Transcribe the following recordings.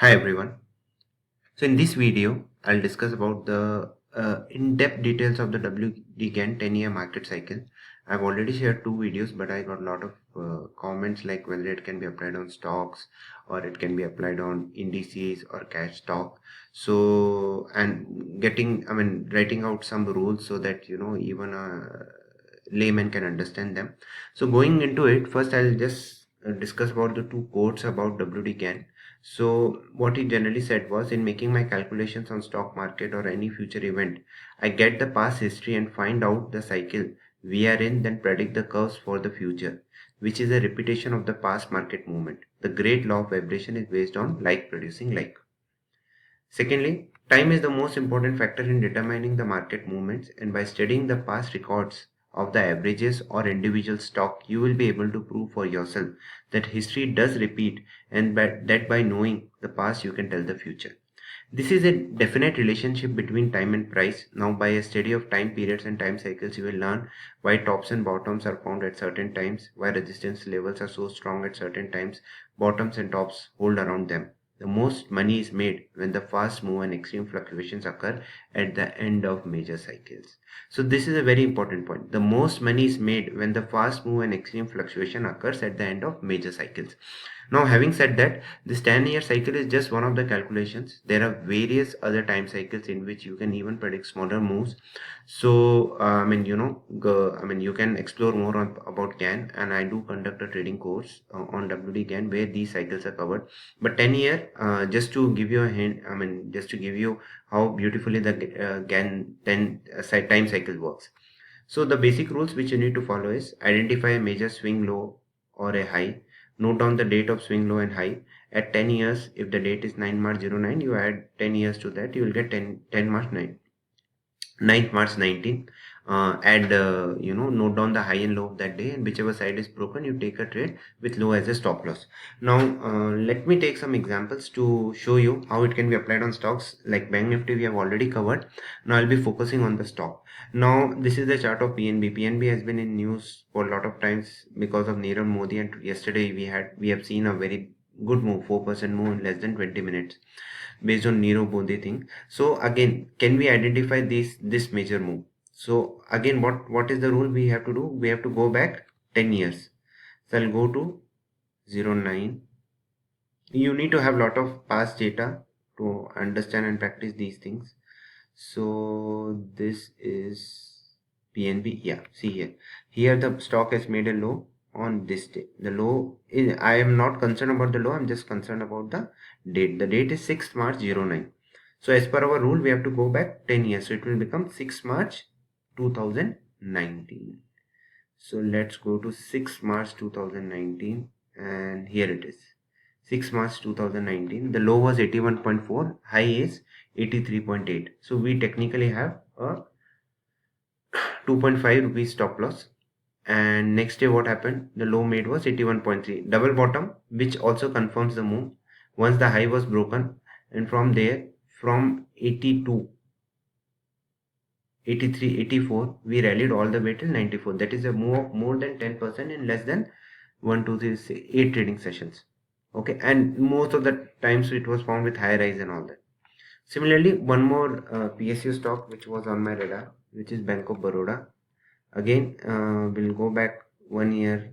Hi everyone. So in this video, I'll discuss about the in-depth details of the WD Gann 10-year market cycle. I've already shared two videos, but I got a lot of comments like whether it can be applied on stocks or it can be applied on indices or cash stock. So and writing out some rules so that even a layman can understand them. So going into it, first I'll just discuss about the two quotes about WD Gann. So what he generally said was, in making my calculations on stock market or any future event, I get the past history and find out the cycle we are in, then predict the curves for the future, which is a repetition of the past market movement. The great law of vibration is based on like producing like. Secondly, time is the most important factor in determining the market movements, and by studying the past records of the averages or individual stock, you will be able to prove for yourself that history does repeat, and that by knowing the past you can tell the future. This is a definite relationship between time and price. Now, by a study of time periods and time cycles, you will learn why tops and bottoms are found at certain times, why resistance levels are so strong at certain times, bottoms and tops hold around them. The most money is made when the fast move and extreme fluctuations occur at the end of major cycles. So this is a very important point. The most money is made when the fast move and extreme fluctuation occurs at the end of major cycles. Now, having said that, this 10-year cycle is just one of the calculations. There are various other time cycles in which you can even predict smaller moves. So, you can explore more about Gann, and I do conduct a trading course on WD Gann where these cycles are covered. But 10-year, just to give you a hint, just to give you how beautifully the Gann 10 time cycle works. So the basic rules which you need to follow is identify a major swing low or a high. Note down the date of swing low and high. At 10 years, if the date is 9 March 09, you add 10 years to that, you will get 10 March 9. 9th March 19. Note down the high and low of that day, and whichever side is broken, you take a trade with low as a stop loss. Now, let me take some examples to show you how it can be applied on stocks. Like Bank Nifty, we have already covered. Now, I'll be focusing on the stock. Now, this is the chart of PNB. PNB has been in news for a lot of times because of Nirav Modi, and yesterday we have seen a very good move, 4% move in less than 20 minutes based on Nirav Modi thing. So again, can we identify this major move? So again, what is the rule we have to do? We have to go back 10 years. So I'll go to 09. You need to have lot of past data to understand and practice these things. So this is PNB. Yeah, see here. Here the stock has made a low on this day. The low is, I am not concerned about the low, I'm just concerned about the date. The date is 6th March 09. So as per our rule, we have to go back 10 years. So it will become 6 March 2019. So let's go to 6 March 2019, and here it is. 6 March 2019. The low was 81.4, high is 83.8. So we technically have a 2.5 rupees stop loss. And next day what happened? The low made was 81.3. Double bottom, which also confirms the move. Once the high was broken, and from there, from 82, 83, 84, we rallied all the way till 94. That is a move of more than 10% in less than 1, 2, 3, 8 trading sessions. Okay, and most of the times it was found with high rise and all that. Similarly, one more PSU stock which was on my radar, which is Bank of Baroda. Again, we'll go back 1 year,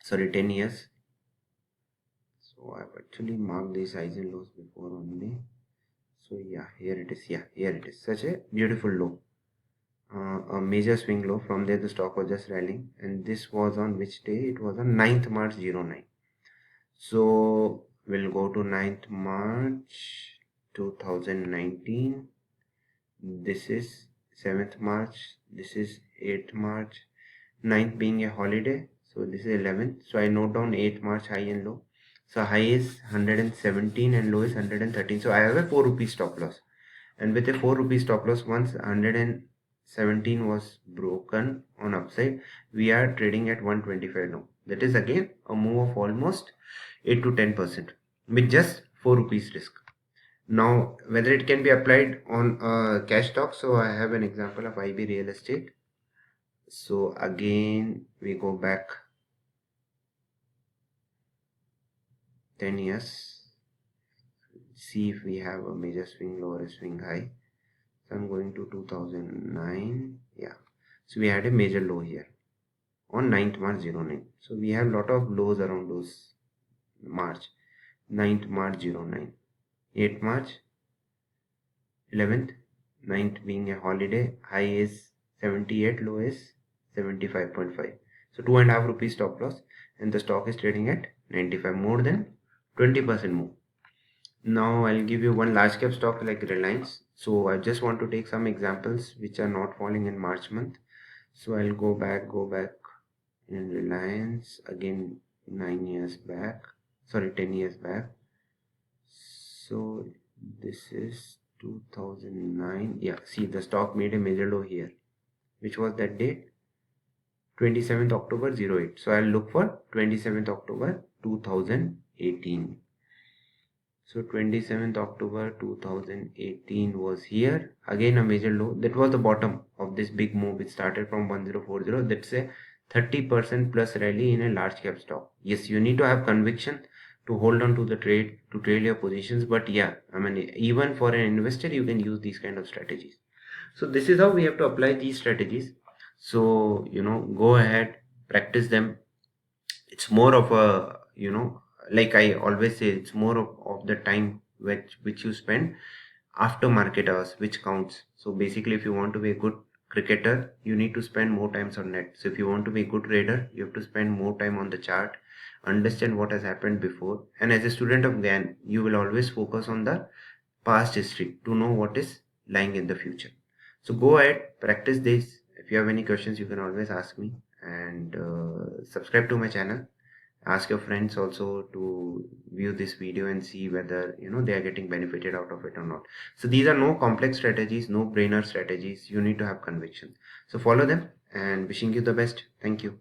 sorry, 10 years. So I've actually marked these highs and lows before only. So yeah, here it is. Yeah, here it is. Such a beautiful low. A major swing low. From there the stock was just rallying, and this was on which day? It was on 9th March 09. So we'll go to 9th March 2019. This is 7th March, this is 8th March, 9th being a holiday, so this is 11th. So I note down 8th March high and low. So high is 117 and low is 113. So I have a 4 rupees stop loss, and with a 4 rupees stop loss, once 117 was broken on upside, we are trading at 125 now. That is again a move of almost 8 to 10% with just 4 rupees risk. Now, whether it can be applied on cash stock, so I have an example of IB real estate. So again, we go back 10 years. see if we have a major swing low or a swing high. So I'm going to 2009. Yeah, so we had a major low here on 9th March 09. So we have lot of lows around those March, 9th March 09, 8th March, 11th, 9th being a holiday, high is 78, low is 75.5. So 2.5 rupees stop loss, and the stock is trading at 95, more than 20% move. Now I'll give you one large cap stock like Reliance. So I just want to take some examples which are not falling in March month. So I'll go back in Reliance again 9 years back, sorry 10 years back. So this is 2009. Yeah, see the stock made a major low here. Which was that date? 27th October 08. So I'll look for 27th October 2018. So 27th October 2018 was here. Again a major low. That was the bottom of this big move. It started from 1040. That's a 30% plus rally in a large cap stock. Yes, you need to have conviction to hold on to the trade, to trail your positions. But yeah, I mean, even for an investor, you can use these kind of strategies. So this is how we have to apply these strategies. So, go ahead, practice them. It's more of a, like I always say, it's more of the time which you spend after market hours, which counts. So basically, if you want to be a good cricketer, you need to spend more times on net. So if you want to be a good trader, you have to spend more time on the chart, understand what has happened before. And as a student of Gann, you will always focus on the past history to know what is lying in the future. So go ahead, practice this. If you have any questions, you can always ask me, and subscribe to my channel. Ask your friends also to view this video and see whether they are getting benefited out of it or not. So these are no complex strategies, no brainer strategies. You need to have conviction. So follow them, and wishing you the best. Thank you.